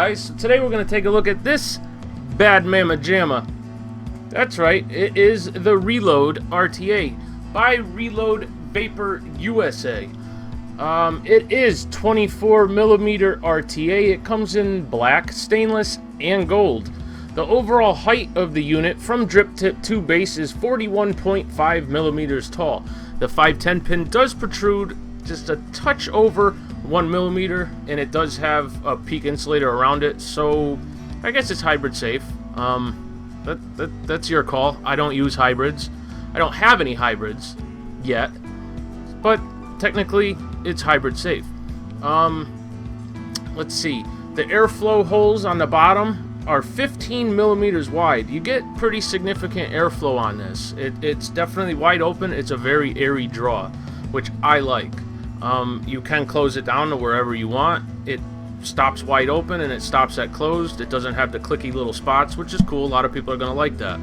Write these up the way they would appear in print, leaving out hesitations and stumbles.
guys, today we're going to take a look at this bad mamma jamma. That's right, it is the Reload RTA by Reload Vapor USA. It is 24mm RTA. It comes in black, stainless, and gold. The overall height of the unit from drip tip to base is 41.5 millimeters tall. The 510 pin does protrude just a touch over 1 millimeter, and it does have a peak insulator around it, so I guess it's hybrid safe. That's your call. I don't use hybrids. I don't have any hybrids yet, but technically it's hybrid safe. Let's see. The airflow holes on the bottom are 15 millimeters wide. You get pretty significant airflow on this. It's definitely wide open. It's a very airy draw, which I like. You can close it down to wherever you want. It stops wide open and it stops at closed. It doesn't have the clicky little spots, which is cool. A lot of people are going to like that.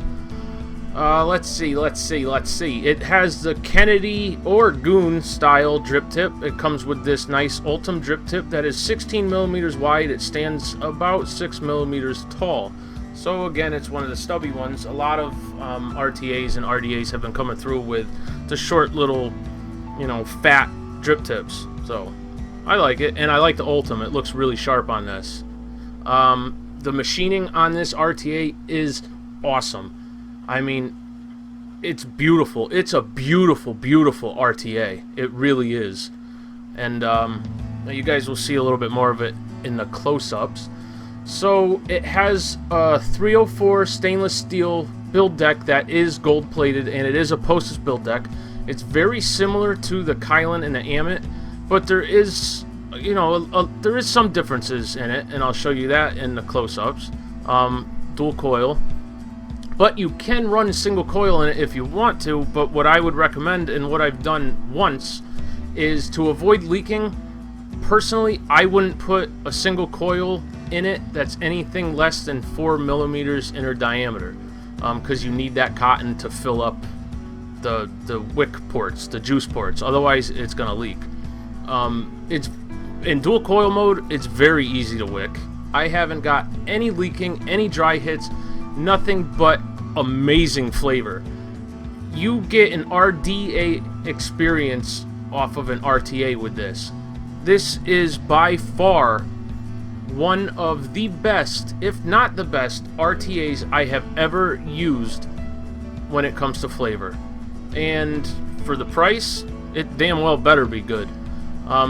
Let's see. It has the Kennedy or Goon style drip tip. It comes with this nice Ultim drip tip that is 16 millimeters wide. It stands about 6 millimeters tall. So again, it's one of the stubby ones. A lot of RTAs and RDAs have been coming through with the short little, fat drip tips. So I like it, and I like the Ultim. It looks really sharp on this. The machining on this RTA is awesome. I mean, it's beautiful. It's a beautiful, beautiful RTA. It really is. And you guys will see a little bit more of it in the close-ups. So it has a 304 stainless steel build deck that is gold-plated, and it is a Postus build deck. It's very similar to the Kylin and the Ammit, but there is, there is some differences in it, and I'll show you that in the close-ups. Dual coil. But you can run a single coil in it if you want to, but what I would recommend, and what I've done once, is to avoid leaking. Personally, I wouldn't put a single coil in it that's anything less than 4 millimeters inner diameter, because you need that cotton to fill up the wick ports, the juice ports. Otherwise, it's going to leak. It's in dual coil mode, it's very easy to wick. I haven't got any leaking, any dry hits, nothing but amazing flavor. You get an RDA experience off of an RTA with this. This is by far one of the best, if not the best, RTAs I have ever used when it comes to flavor. And for the price, it damn well better be good.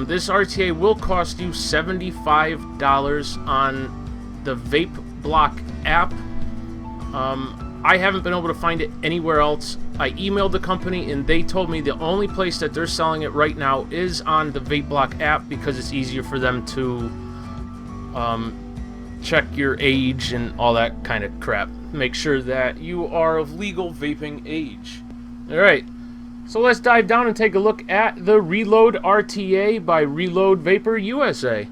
This RTA will cost you $75 on the Vape Block App. I haven't been able to find it anywhere else. I emailed the company and they told me the only place that they're selling it right now is on the Vape Block app, because it's easier for them to check your age and all that kind of crap. Make sure that you are of legal vaping age. Alright, so let's dive down and take a look at the Reload RTA by Reload Vapor USA.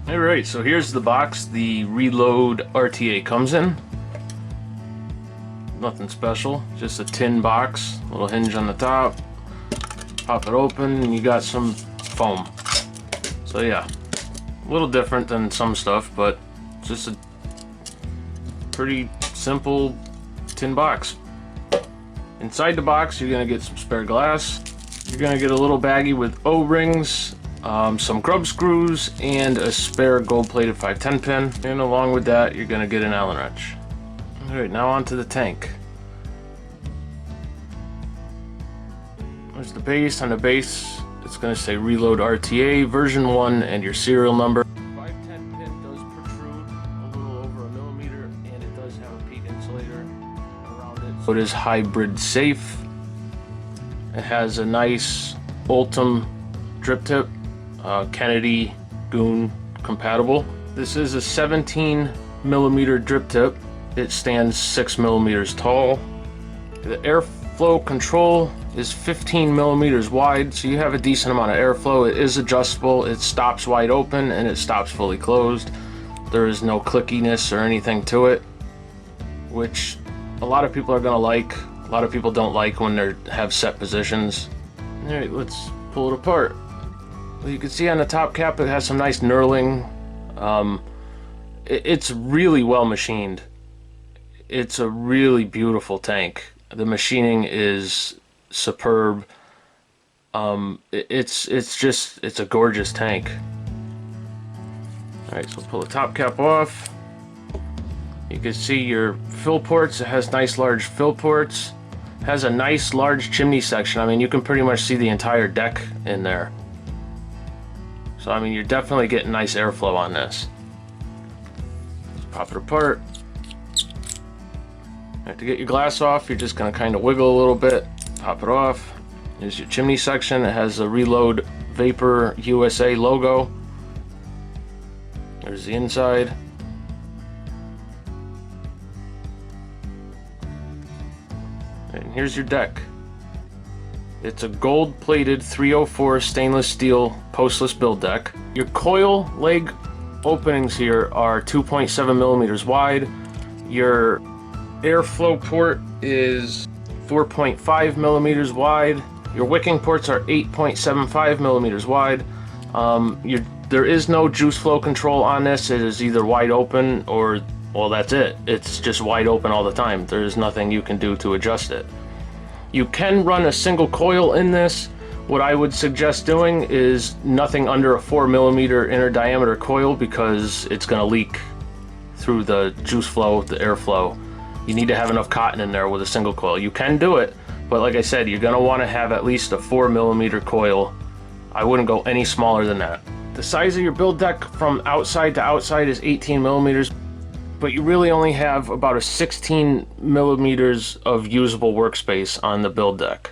Alright, so here's the box the Reload RTA comes in. Nothing special, just a tin box, little hinge on the top. Pop it open and you got some foam. So yeah, a little different than some stuff, but just a pretty simple tin box. Inside the box you're going to get some spare glass. You're going to get a little baggie with O-rings, some grub screws, and a spare gold-plated 510 pin. And along with that, you're going to get an Allen wrench. Alright, now onto the tank. There's the base. On the base, it's going to say Reload RTA version 1 and your serial number. 510 pin does protrude a little over a millimeter, and it does have a peak insulator around it. So it is hybrid safe. It has a nice Ultim drip tip. Kennedy Goon compatible. This is a 17 millimeter drip tip. It stands 6 millimeters tall. The airflow control is 15 millimeters wide, so you have a decent amount of airflow. It is adjustable. It stops wide open and it stops fully closed. There is no clickiness or anything to it, which a lot of people are going to like. A lot of people don't like when they have set positions. Alright, let's pull it apart. You can see on the top cap it has some nice knurling. It's really well machined. It's a really beautiful tank. The machining is superb. It's a gorgeous tank. Alright, so pull the top cap off. You can see your fill ports. It has nice large fill ports. It has a nice large chimney section. I mean, you can pretty much see the entire deck in there. So I mean, you're definitely getting nice airflow on this. Let's pop it apart. Right, to get your glass off, you're just gonna kind of wiggle a little bit, pop it off. Here's your chimney section. It has a Reload Vapor USA logo. There's the inside. And here's your deck. It's a gold-plated 304 stainless steel postless build deck. Your coil leg openings here are 2.7 millimeters wide. Your airflow port is 4.5 millimeters wide. Your wicking ports are 8.75 millimeters wide. There is no juice flow control on this. It is either wide open or, well, that's it. It's just wide open all the time. There's nothing you can do to adjust it. You can run a single coil in this. What I would suggest doing is nothing under a 4 millimeter inner diameter coil, because it's going to leak through the juice flow, the airflow. You need to have enough cotton in there with a single coil. You can do it, but like I said, you're going to want to have at least a 4 millimeter coil. I wouldn't go any smaller than that. The size of your build deck from outside to outside is 18 millimeters, but you really only have about a 16 millimeters of usable workspace on the build deck.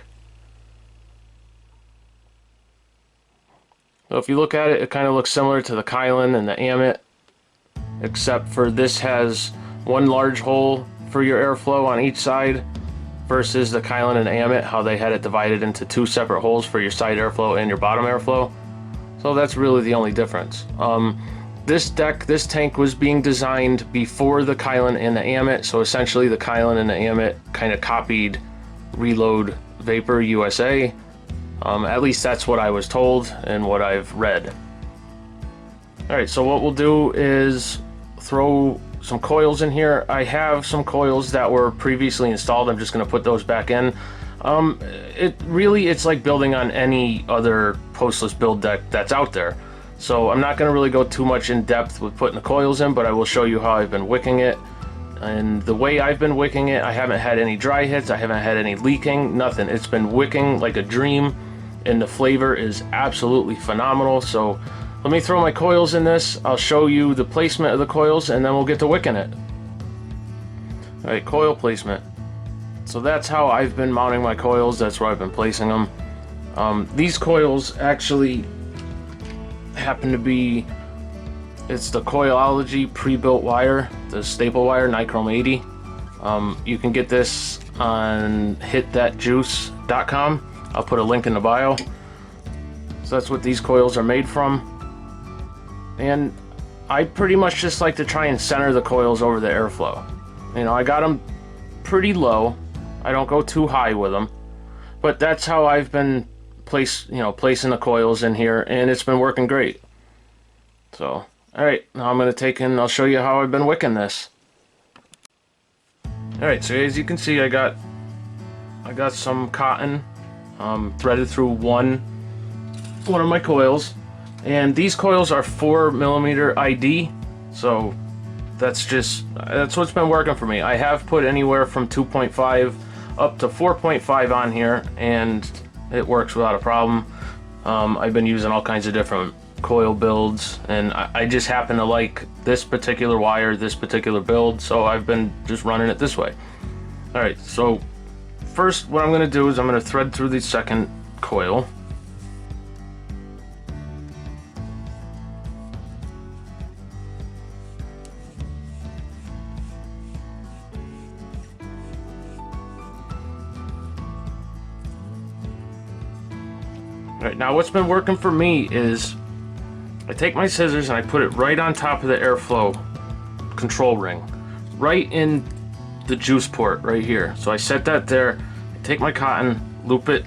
So if you look at it, it kind of looks similar to the Kylin and the Ammit, except for this has one large hole for your airflow on each side, versus the Kylin and Ammit, how they had it divided into two separate holes for your side airflow and your bottom airflow. So that's really the only difference. This tank was being designed before the Kylin and the Ammit, so essentially the Kylin and the Ammit kind of copied Reload Vapor USA. At least that's what I was told and what I've read. Alright, so what we'll do is throw some coils in here. I have some coils that were previously installed. I'm just going to put those back in. It's like building on any other postless build deck that's out there. So I'm not going to really go too much in depth with putting the coils in, but I will show you how I've been wicking it. And the way I've been wicking it, I haven't had any dry hits, I haven't had any leaking, nothing. It's been wicking like a dream, and the flavor is absolutely phenomenal. So let me throw my coils in this, I'll show you the placement of the coils, and then we'll get to wicking it. Alright, coil placement. So that's how I've been mounting my coils, that's where I've been placing them. These coils actually happen to be, it's the Coilology pre-built wire, the staple wire, Nichrome 80. You can get this on hitthatjuice.com. I'll put a link in the bio. So that's what these coils are made from. And I pretty much just like to try and center the coils over the airflow. You know, I got them pretty low. I don't go too high with them. But that's how I've been placing the coils in here, and it's been working great. So, alright, now I'm going to take in, I'll show you how I've been wicking this. Alright, so as you can see, I got some cotton threaded through one of my coils, and these coils are 4 millimeter ID, so that's what's been working for me. I have put anywhere from 2.5 up to 4.5 on here, and it works without a problem. I've been using all kinds of different coil builds, and I just happen to like this particular wire, this particular build, so I've been just running it this way. Alright, so first what I'm going to do is I'm going to thread through the second coil. Alright, now what's been working for me is I take my scissors and I put it right on top of the airflow control ring, right in the juice port right here. So I set that there, I take my cotton, loop it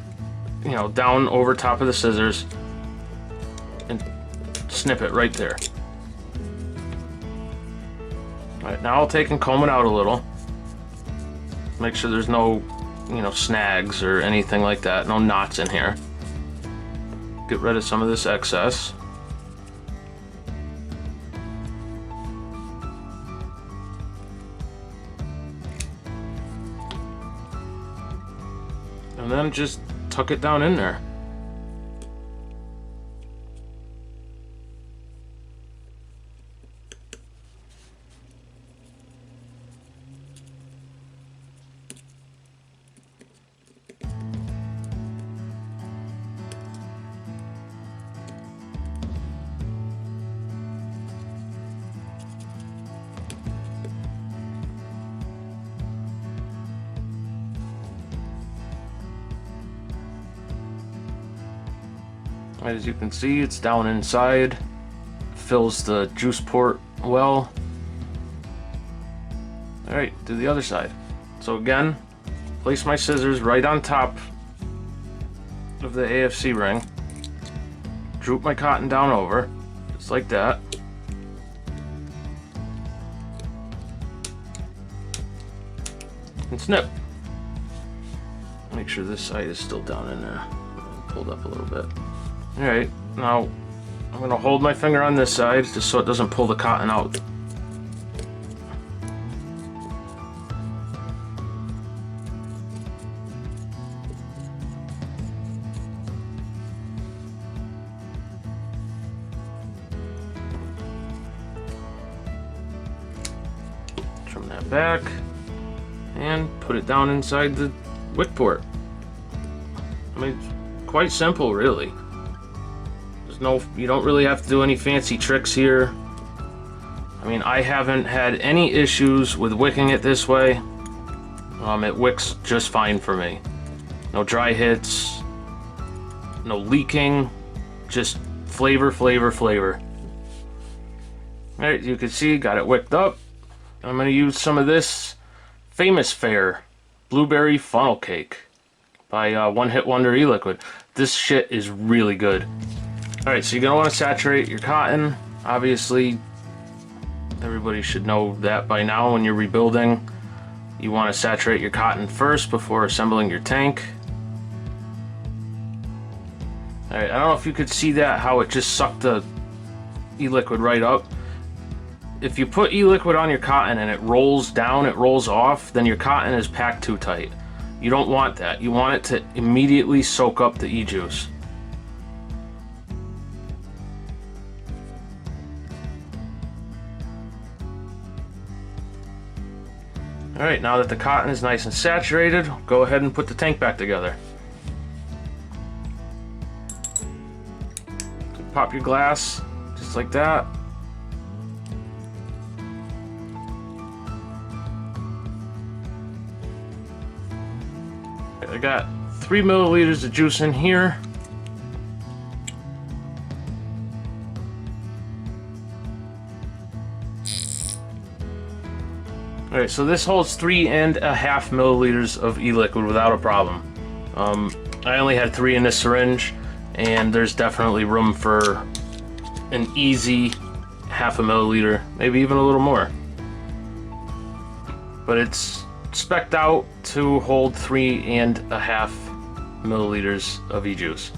you know, down over top of the scissors and snip it right there. Alright, now I'll take and comb it out a little. Make sure there's no, you know, snags or anything like that. No knots in here. Get rid of some of this excess. And then just tuck it down in there. As you can see, it's down inside, fills the juice port well. Alright, do the other side. So again, place my scissors right on top of the AFC ring, droop my cotton down over, just like that. And snip. Make sure this side is still down in there, pulled up a little bit. Alright, now I'm going to hold my finger on this side just so it doesn't pull the cotton out. Trim that back and put it down inside the wick port. I mean, it's quite simple, really. You don't really have to do any fancy tricks here. I mean, I haven't had any issues with wicking it this way. It wicks just fine for me. No dry hits, no leaking, just flavor, flavor, flavor. Alright, you can see, got it wicked up. I'm going to use some of this Famous Fare Blueberry Funnel Cake by One Hit Wonder e-liquid. This shit is really good. Alright, so you're going to want to saturate your cotton. Obviously, everybody should know that by now when you're rebuilding. You want to saturate your cotton first before assembling your tank. Alright, I don't know if you could see that, how it just sucked the e-liquid right up. If you put e-liquid on your cotton and it rolls down, it rolls off, then your cotton is packed too tight. You don't want that. You want it to immediately soak up the e-juice. Alright, now that the cotton is nice and saturated, go ahead and put the tank back together. Pop your glass, just like that. I got 3 milliliters of juice in here. Alright, so this holds 3.5 milliliters of e-liquid without a problem. I only had 3 in this syringe, and there's definitely room for an easy 0.5 milliliter, maybe even a little more. But it's spec'd out to hold 3.5 milliliters of e-juice.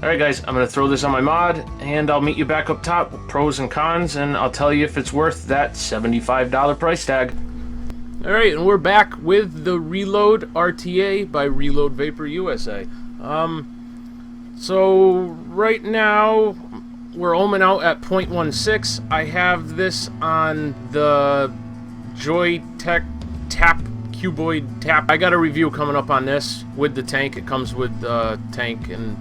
Alright guys, I'm going to throw this on my mod, and I'll meet you back up top with pros and cons, and I'll tell you if it's worth that $75 price tag. Alright, and we're back with the Reload RTA by Reload Vapor USA. So right now we're ohming out at 0.16. I have this on the Joytech Tap Cuboid Tap. I got a review coming up on this with the tank. It comes with the tank and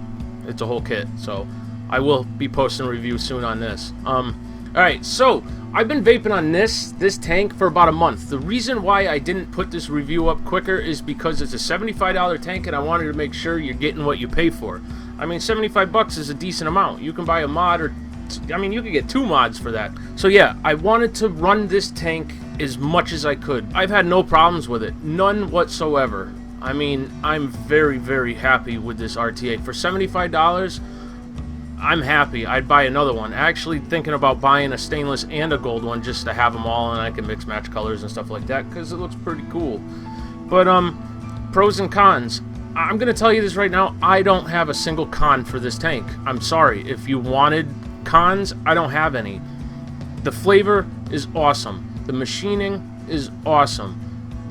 it's a whole kit, so I will be posting a review soon on this. Alright, so I've been vaping on this tank for about a month. The reason why I didn't put this review up quicker is because it's a $75 tank and I wanted to make sure you're getting what you pay for. I mean, 75 bucks is a decent amount. You can buy a mod, or I mean, you could get 2 mods for that. So yeah, I wanted to run this tank as much as I could. I've had no problems with it, none whatsoever. I mean, I'm very, very happy with this RTA. For $75, I'm happy. I'd buy another one. Actually thinking about buying a stainless and a gold one just to have them all, and I can mix match colors and stuff like that because it looks pretty cool. But pros and cons. I'm gonna tell you this right now, I don't have a single con for this tank. I'm sorry. If you wanted cons, I don't have any. The flavor is awesome. The machining is awesome.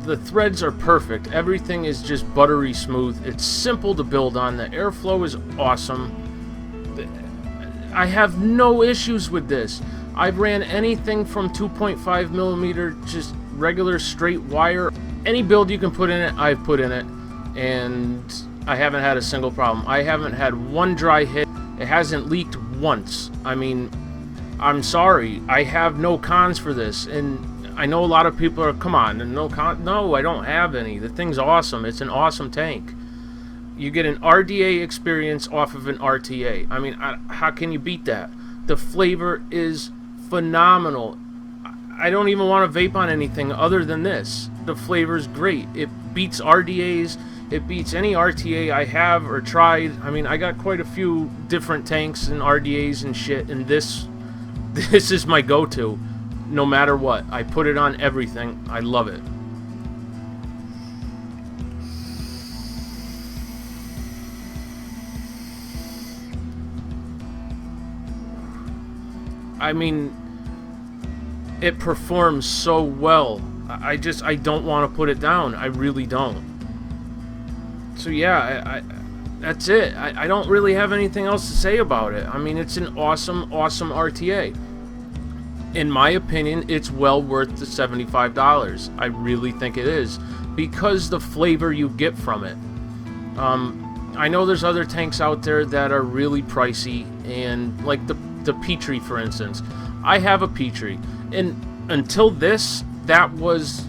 The threads are perfect. Everything is just buttery smooth. It's simple to build on. The airflow is awesome. I have no issues with this. I've ran anything from 2.5 millimeter, just regular straight wire. Any build you can put in it, I've put in it. And I haven't had a single problem. I haven't had one dry hit. It hasn't leaked once. I mean, I'm sorry. I have no cons for this. And I know a lot of people are, come on, no, I don't have any. The thing's awesome. It's an awesome tank. You get an RDA experience off of an RTA. I mean, how can you beat that? The flavor is phenomenal. I don't even want to vape on anything other than this. The flavor's great. It beats RDAs. It beats any RTA I have or tried. I mean, I got quite a few different tanks and RDAs and shit, and this is my go-to. No matter what. I put it on everything. I love it. I mean, it performs so well. I don't want to put it down. I really don't. So yeah, that's it. I don't really have anything else to say about it. I mean, it's an awesome, awesome RTA. In my opinion, it's well worth the $75. I really think it is, because the flavor you get from it. I know there's other tanks out there that are really pricey, and like the Petrie, for instance. I have a Petrie, and until this, that was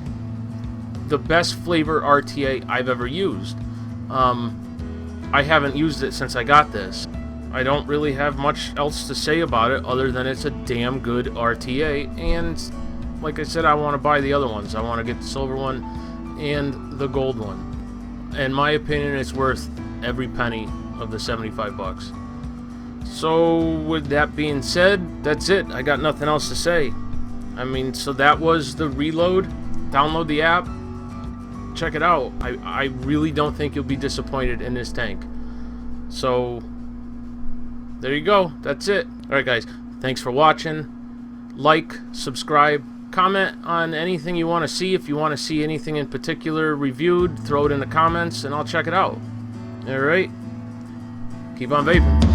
the best flavor RTA I've ever used. I haven't used it since I got this. I don't really have much else to say about it other than it's a damn good RTA, and like I said, I want to buy the other ones. I want to get the silver one and the gold one. In my opinion, it's worth every penny of the $75. So with that being said, that's it. I got nothing else to say. I mean, so that was the reload. Download the app. Check it out. I really don't think you'll be disappointed in this tank. So there you go. That's it. Alright guys, thanks for watching. Like, subscribe, comment on anything you want to see. If you want to see anything in particular reviewed, throw it in the comments and I'll check it out. Alright? Keep on vaping.